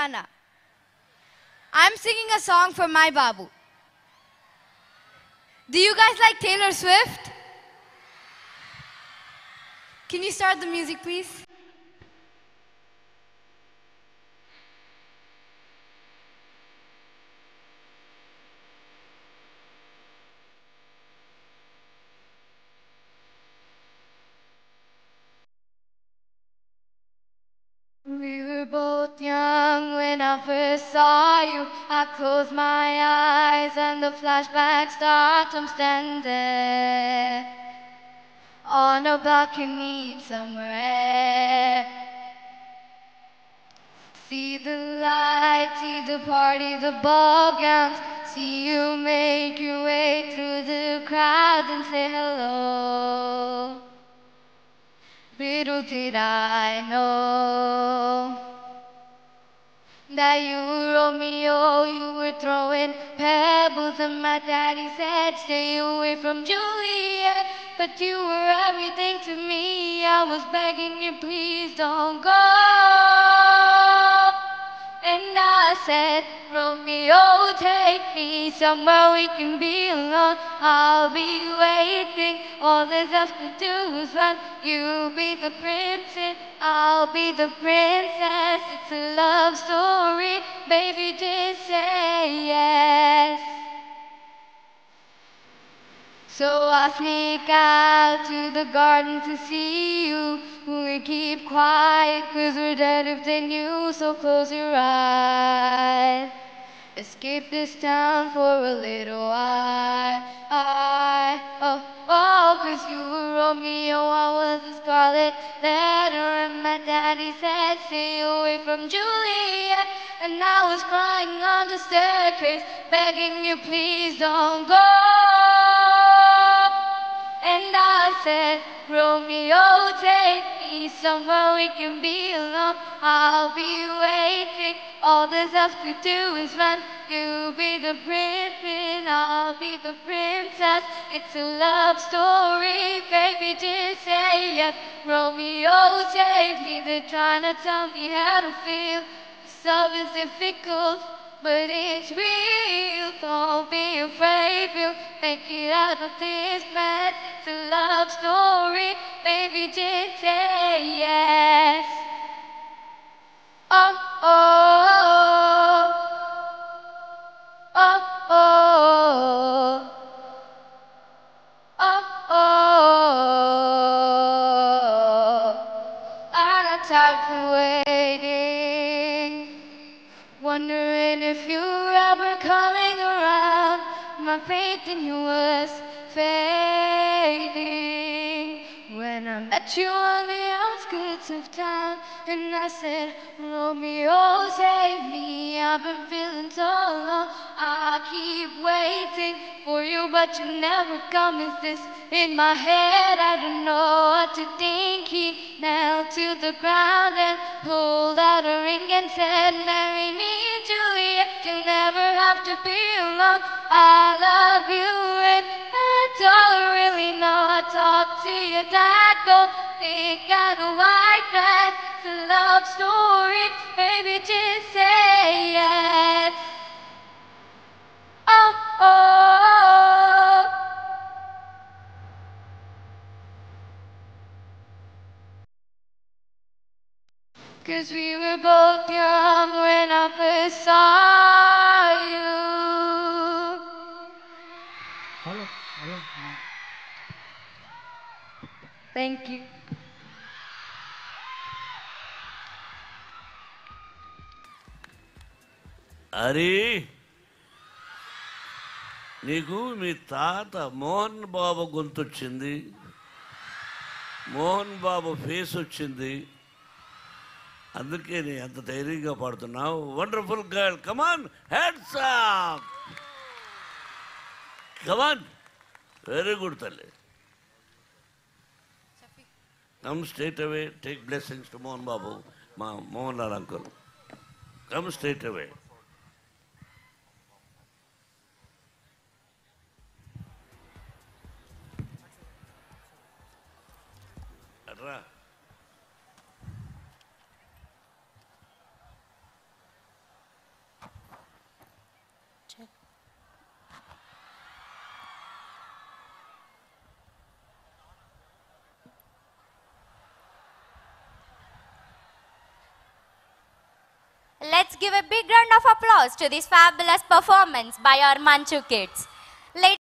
Rihanna. I'm singing a song for my Babu. Do you guys like Taylor Swift? Can you start the music, please? We were both young when I first saw you. I close my eyes and the flashback starts. I'm standing there on a balcony somewhere. See the lights, see the party, the ball gowns. See you make your way through the crowd and say hello. Little did I know that you were Romeo, you were throwing pebbles, and my daddy said stay away from Juliet. But you were everything to me. I was begging you, please don't go. And I said, Romeo, take me somewhere we can be alone. I'll be waiting. All there's left to do is run. You be the prince and I'll be the princess. It's a love story. Baby, just say yes. So I sneak out to the garden to see you. We keep quiet cause we're dead if they knew. So close your eyes. Escape this town for a little while. Cause you were Romeo, I was a scarlet letter. And my daddy said stay away from Juliet. And I was crying on the staircase, begging you please don't go. And I said, Romeo, take me somewhere we can be alone. I'll be waiting. All there's left to do is run. You be the prince and I'll be the princess. It's a love story, baby, just say yes. Romeo, take me. They're trying to tell me how to feel. Love is difficult, but it's real. Don't be afraid, we'll make it out of this mess. It's a love story, baby, just say yes. Oh, oh, oh, oh, oh, oh. I'm not tired of waiting, wondering if you were ever coming around. My faith in you was fading when I met you on the outskirts of town. And I said, Romeo, save me. I've been feeling so alone. I keep waiting for you, but you never come. Is this in my head? I don't know what to think. He knelt to the ground and pulled out a ring and said, marry me, Juliet. You'll never have to be alone. I love you and that's all I really know. I talked to your dad, don't think I know like that. It's a love story, baby, just say yes. Oh, oh, cause we were both young when I first saw you. Hello. Thank you. అరే నీకు మీ తాత మోహన్ బాబు గొంతొచ్చింది, Mohan Babu face వచ్చింది, అందుకే నీ అంత ధైర్యంగా పాడుతున్నావు. Wonderful girl, come on, hands up, come on, very good తల్లి. Come straight away, take blessings to Mohan Babu, మా Mohan Lal uncle. Come straight away. అట్రా let's give a big round of applause to this fabulous performance by our Manchu kids.